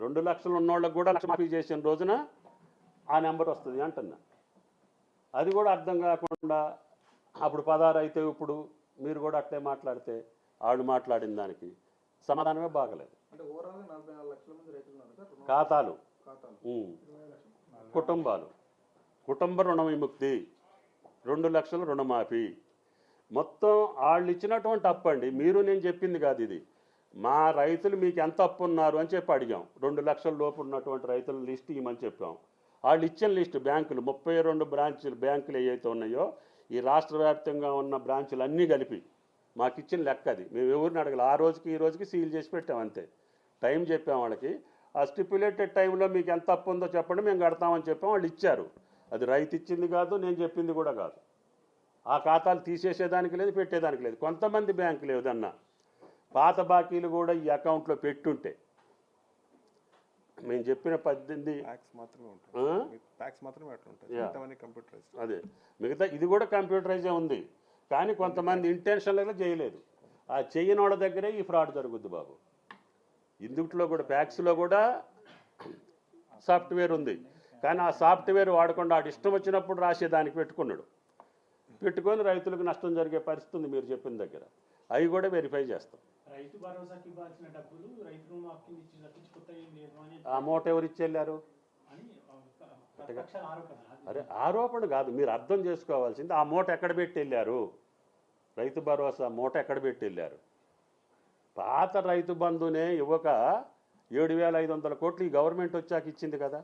2 లక్షలు ఉన్నోళ్ళకి కూడా లక్ష మాఫీ చేసిన రోజున ఆ నెంబర్ వస్తుంది అంటున్నా. అది కూడా అర్థం కాకుండా అప్పుడు 16 అయితే ఇప్పుడు మీరు కూడా అట్లే మాట్లాడితే వాళ్ళు మాట్లాడిన దానికి సమాధానమే బాగలేదు. ఖాతాలు, కుటుంబాలు, కుటుంబ రుణ విముక్తి, 2 లక్షల రుణమాఫీ, మొత్తం వాళ్ళు ఇచ్చినటువంటి అప్పు అండి. మీరు నేను చెప్పింది కాదు ఇది. మా రైతులు మీకు ఎంత అప్పు ఉన్నారు అని చెప్పి అడిగాం. 2 లక్షల లోపు ఉన్నటువంటి రైతుల లిస్ట్ ఇవ్వమని చెప్పాం. వాళ్ళు ఇచ్చిన లిస్టు బ్యాంకులు 32 బ్రాంచులు బ్యాంకులు ఏవైతే ఉన్నాయో ఈ రాష్ట్ర వ్యాప్తంగా ఉన్న బ్రాంచులు అన్నీ కలిపి మాకు ఇచ్చిన లెక్క అది. మేము ఎవరిని అడగలి. ఆ రోజుకి ఈ రోజుకి సీల్ చేసి పెట్టాం అంతే. టైం చెప్పాం వాళ్ళకి. ఆ స్టిప్యులేటెడ్ టైంలో మీకు ఎంత అప్పు ఉందో చెప్పండి, మేము కడతామని చెప్పాం. వాళ్ళు ఇచ్చారు. అది రైతు ఇచ్చింది కాదు, నేను చెప్పింది కూడా కాదు. ఆ ఖాతాలు తీసేసేదానికి లేదు, పెట్టేదానికి లేదు. కొంతమంది బ్యాంకులు ఏదన్నా పాత బాకీలు కూడా ఈ అకౌంట్లో పెట్టుంటే మేము చెప్పిన 18 అదే మిగతా ఇది కూడా కంప్యూటరైజే ఉంది. కానీ కొంతమంది ఇంటెన్షన్గా చేయలేదు. ఆ చెయ్యని వాళ్ళ దగ్గరే ఈ ఫ్రాడ్ జరుగుద్ది బాబు. ఇందుట్లో కూడా ప్యాక్స్లో కూడా సాఫ్ట్వేర్ ఉంది. కానీ ఆ సాఫ్ట్వేర్ వాడకుండా వాడు ఇష్టం వచ్చినప్పుడు రాసేదానికి పెట్టుకొని రైతులకు నష్టం జరిగే పరిస్థితి ఉంది. మీరు చెప్పిన దగ్గర అవి కూడా వెరిఫై చేస్తాం. రైతు భరోసాకి ఇవ్వాల్సిన డబ్బులు రైతు రుణమాఫీ ఆ అమౌంట్ ఎవరు ఇచ్చెళ్ళారు? అరే ఆరోపణ కాదు, మీరు అర్థం చేసుకోవాల్సింది ఆ మూట ఎక్కడ పెట్టి వెళ్ళారు? రైతు భరోసా మూట ఎక్కడ పెట్టి వెళ్ళారు? పాత రైతు బంధునే ఇవ్వక 7,500 కోట్లు ఈ గవర్నమెంట్ వచ్చాక ఇచ్చింది కదా.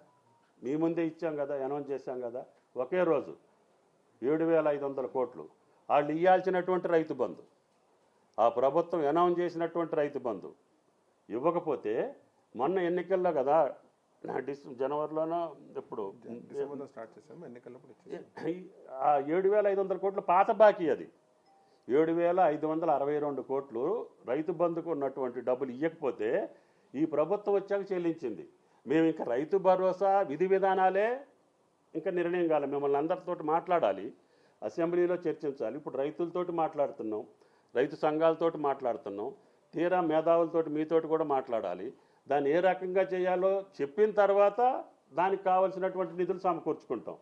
మీ ముందే ఇచ్చాం కదా, అనౌన్స్ చేశాం కదా. ఒకే రోజు 7,500 కోట్లు వాళ్ళు ఇవ్వాల్సినటువంటి రైతు బంధు, ఆ ప్రభుత్వం అనౌన్స్ చేసినటువంటి రైతు బంధు ఇవ్వకపోతే మొన్న ఎన్నికల్లో కదా, జనవరిలోనో ఎప్పుడు ఆ 7,500 కోట్లు పాత బాకీ. అది 7,562 కోట్లు రైతు బంధుకు ఉన్నటువంటి డబ్బులు ఇవ్వకపోతే ఈ ప్రభుత్వం వచ్చాక చెల్లించింది. మేము ఇంకా రైతు భరోసా విధి విధానాలే ఇంకా నిర్ణయం కాలేదు. మిమ్మల్ని అందరితో మాట్లాడాలి, అసెంబ్లీలో చర్చించాలి. ఇప్పుడు రైతులతోటి మాట్లాడుతున్నాం, రైతు సంఘాలతోటి మాట్లాడుతున్నాం, తీరా మేధావులతోటి మీతోటి కూడా మాట్లాడాలి. దాన్ని ఏ రకంగా చేయాలో చెప్పిన తర్వాత దానికి కావాల్సినటువంటి నిధులు సమకూర్చుకుంటాం.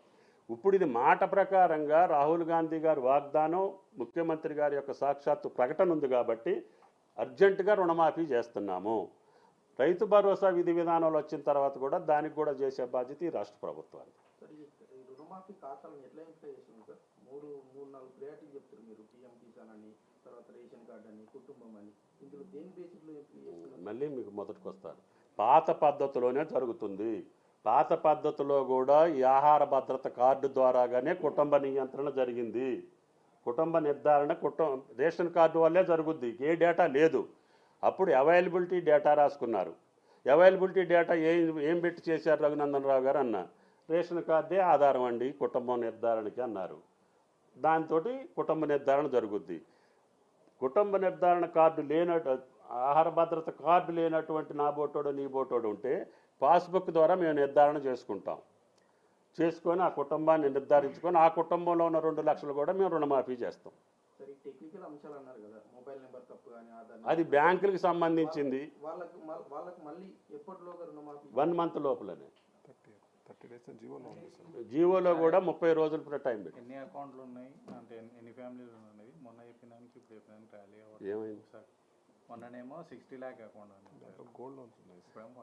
ఇప్పుడు ఇది మాట ప్రకారంగా రాహుల్ గాంధీ గారి వాగ్దానం, ముఖ్యమంత్రి గారి యొక్క సాక్షాత్తు ప్రకటన ఉంది కాబట్టి అర్జెంటుగా రుణమాఫీ చేస్తున్నాము. రైతు భరోసా విధి విధానాలు వచ్చిన తర్వాత కూడా దానికి కూడా చేసే బాధ్యత ఈ రాష్ట్ర ప్రభుత్వానికి. రుణమాఫీ ఖాతాలను ఎట్లా ఎంపిక చేస్తున్నారు సార్? మూడు నాలుగు ప్రయారిటీ చెప్తారు మీరు, పిఎం కిసాన్ అని, తర్వాత రేషన్ కార్డు అని, కుటుంబం అని. ఇందులో దేని బేసిక్లో ఎంపిక చేస్తున్నారు? మళ్ళీ మీకు మొదటికి వస్తాను. పాత పద్ధతిలోనే జరుగుతుంది. పాత పద్ధతిలో కూడా ఈ ఆహార భద్రత కార్డు ద్వారాగానే కుటుంబ నియంత్రణ జరిగింది. కుటుంబ నిర్ధారణ రేషన్ కార్డు వల్లే జరుగుద్ది. ఏ డేటా లేదు. అప్పుడు అవైలబిలిటీ డేటా రాసుకున్నారు. అవైలబిలిటీ డేటా ఏం పెట్టి చేశారు రఘునందన్ రావు గారు అన్న, రేషన్ కార్డే ఆధారం అండి కుటుంబం నిర్ధారణకి అన్నారు. దాంతో కుటుంబ నిర్ధారణ జరుగుద్ది. కుటుంబ నిర్ధారణ కార్డు ఆహార భద్రత కార్డు లేనటువంటి నా బోటోడు నీ బోటోడు ఉంటే పాస్బుక్ ద్వారా మేము నిర్ధారణ చేసుకొని ఆ కుటుంబాన్ని నిర్ధారించుకొని ఆ కుటుంబంలో ఉన్న 2 లక్షలు కూడా మేము రుణమాఫీ చేస్తాం. అది బ్యాంకులకు సంబంధించింది. 1 మంత్ లోపలనే. జీవోలో కూడా 30 రోజులు టైం పెట్టి. ఎన్ని అకౌంట్లు ఉన్నాయి అంటే ఎన్ని ఫ్యామిలీలు ఉన్నాయి? మొన్న చెప్పినానికి ఇప్పుడు చెప్పినానికి టాలీ ఏమైంది? మొన్ననేమో 60 lakh అకౌంట్ గోల్డ్ లోన్స్ ఉన్నాయి.